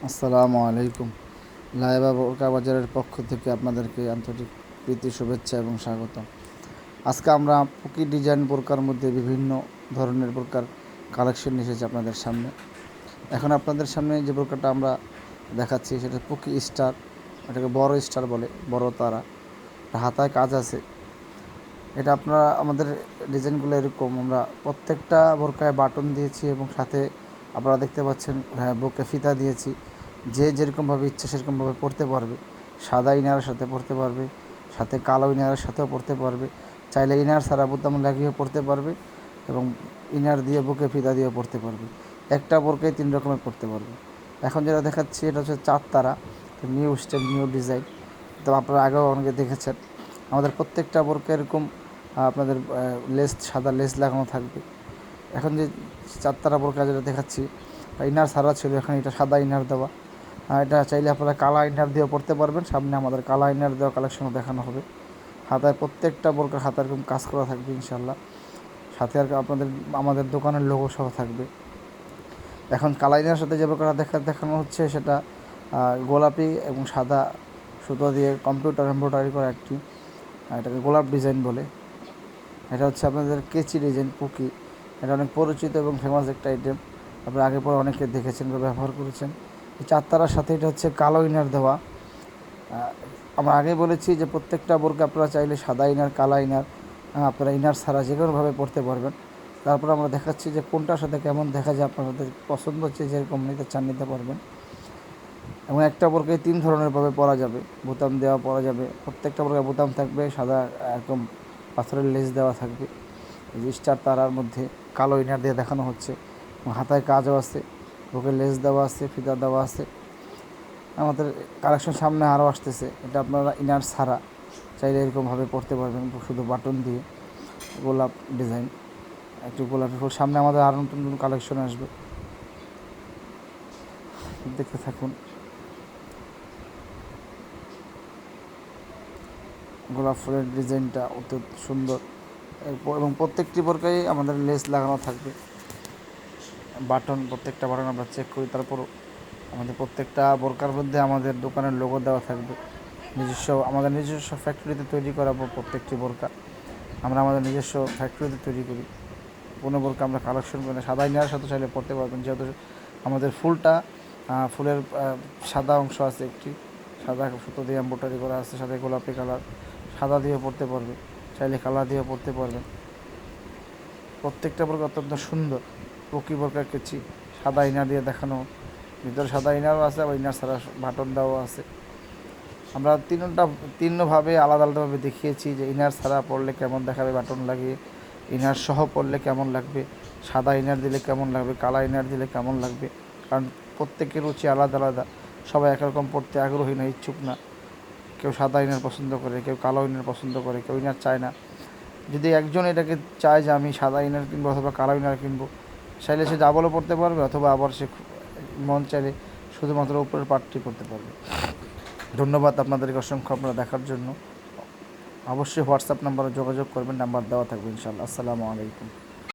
আসসালামু আলাইকুম। লাইবা বোরকা বাজারের পক্ষ থেকে আপনাদেরকে আন্তরিক প্রীতি শুভেচ্ছা এবং স্বাগতম। আজকে আমরা পুকি ডিজাইন বোরকার মধ্যে বিভিন্ন ধরনের বোরকার কালেকশন এসেছে আপনাদের সামনে। এখন আপনাদের সামনে যে বোরকাটা আমরা দেখাচ্ছি সেটা পুকি স্টার, এটাকে বড় স্টার বলে, বড় তারা। হাতায় কাজ আছে। এটা আপনারা আমাদের ডিজাইনগুলো এরকম, আমরা প্রত্যেকটা বোরকায় বাটন দিয়েছি এবং সাথে আপনারা দেখতে পাচ্ছেন বুকে ফিতা দিয়েছি। যে যেরকমভাবে ইচ্ছে সেরকমভাবে পরতে পারবে। সাদা ইনারের সাথে পরতে পারবে, সাথে কালো ইনারের সাথেও পরতে পারবে। চাইলে ইনার ছাড়া বোতাম লাগিয়েও পরতে পারবে এবং ইনার দিয়ে বুকে ফিতা দিয়েও পরতে পারবে। একটা বোরকায় 3 রকমের পরতে পারবে। এখন যেটা দেখাচ্ছি এটা হচ্ছে 4 তারা, নিউ স্টাইল, নিউ ডিজাইন। তো আপনারা আগেও অনেকে দেখেছেন। আমাদের প্রত্যেকটা বোরকা এরকম আপনাদের লেস, সাদা লেস লাগানো থাকবে। এখন যে 4 তারা বোরকা যেটা দেখাচ্ছি, ইনার ছাড়া ছিল, এখন এটা সাদা ইনার দেওয়া। এটা চাইলে আপনারা কালা ইনার দিয়েও পরতে পারবেন। সামনে আমাদের কালা ইনার দেওয়া কালেকশনও দেখানো হবে। হাতায় প্রত্যেকটা বোরকার হাতায় এরকম কাজ করা থাকবে ইনশাল্লাহ। সাথে আর আমাদের দোকানের লোগো সহ থাকবে। এখন কালা ইনার সাথে যে বোরকাটা দেখানো হচ্ছে সেটা গোলাপি এবং সাদা সুতো দিয়ে কম্পিউটার এমব্রয়ডারি করা একটি, এটাকে গোলাপ ডিজাইন বলে। এটা হচ্ছে আপনাদের কেচি ডিজাইন পুকি। এটা অনেক পরিচিত এবং ফেমাস একটা আইটেম। আপনারা আগে পরে অনেকে দেখেছেন বা ব্যবহার করেছেন। এই 4 তারার সাথে এটা হচ্ছে কালো ইনার দেওয়া। আমরা আগে বলেছি যে প্রত্যেকটা বোরকা আপনারা চাইলে সাদা ইনার, কালা ইনার, আপনারা ইনার ছাড়া যে কোনোভাবে পরতে পারবেন। তারপর আমরা দেখাচ্ছি যে কোনটার সাথে কেমন দেখা যায়, আপনাদের পছন্দ হচ্ছে যেরকম নিতে চান নিতে পারবেন। এবং একটা বোরকায় 3 ধরনেরভাবে পরা যাবে, বোতাম দেওয়া পরা যাবে। প্রত্যেকটা বোরকায় বোতাম থাকবে, সাদা একদম পাথরের লেস দেওয়া থাকবে। এই স্টার তারার মধ্যে কালো ইনার দিয়ে দেখানো হচ্ছে এবং হাতায় কাজও আছে, বুকে লেস দেওয়া আছে, ফিতা দেওয়া আছে। আমাদের কালেকশন সামনে আরও আসতেছে। এটা আপনারা ইনার ছাড়া চাইলে এরকমভাবে পরতে পারবেন, শুধু বাটন দিয়ে। গোলাপ ডিজাইন, একটু গোলাপি ফুল। সামনে আমাদের আরও নতুন নতুন কালেকশন আসবে, দেখতে থাকুন। গোলাপ ফুলের ডিজাইনটা অতি সুন্দর এবং প্রত্যেকটি বোরকায় আমাদের লেস লাগানো থাকবে। বাটন, প্রত্যেকটা বাটন আমরা চেক করি। তারপরও আমাদের প্রত্যেকটা বোরকার মধ্যে আমাদের দোকানের লোগো দেওয়া থাকবে। আমাদের নিজস্ব ফ্যাক্টরিতে তৈরি করা প্রত্যেকটি বোরকা আমরা আমাদের নিজস্ব ফ্যাক্টরিতে তৈরি করি। কোনো বোরকা আমরা কালেকশন করি না। সাদা ইনারের সাথে চাইলে পরতে পারবেন, যেহেতু আমাদের ফুলের সাদা অংশ আছে, একটি সাদা সুতো দিয়ে এমব্রয়ডারি করা আছে, সাথে গোলাপি কালার। সাদা দিয়ে পরতে পারবে, চাইলে কালার দিয়ে পরতে পারবেন। প্রত্যেকটা বোরকা অত্যন্ত সুন্দর। পকি বোরকা কেচি, সাদা ইনার দিয়ে দেখানো, ভিতরে সাদা ইনারও আছে, আবার ইনার ছাড়া বাটন দেওয়া আছে। আমরা তিনভাবে আলাদা আলাদাভাবে দেখিয়েছি যে ইনার ছাড়া পরলে কেমন দেখাবে, বাটন লাগিয়ে। ইনার সহ পরলে কেমন লাগবে, সাদা ইনার দিলে কেমন লাগবে, কালা ইনার দিলে কেমন লাগবে। কারণ প্রত্যেকের রুচি আলাদা আলাদা, সবাই একরকম পড়তে আগ্রহী না, ইচ্ছুক না। কেউ সাদা ইনার পছন্দ করে, কেউ কালো ইনার পছন্দ করে, কেউ ইনার চায় না। যদি একজন এটাকে চায় যে আমি সাদা ইনার কিনবো অথবা কালো ইনার কিনবো, চাইলে সে ডাবলও পড়তে পারবে, অথবা আবার সে মন চাইলে শুধুমাত্র উপরের পার্টটি করতে পারবে। ধন্যবাদ আপনাদেরকে অসংখ্য আপনারা দেখার জন্য। অবশ্যই হোয়াটসঅ্যাপ নাম্বারে যোগাযোগ করবেন, নাম্বার দেওয়া থাকবে ইনশাআল্লাহ। আসসালামু আলাইকুম।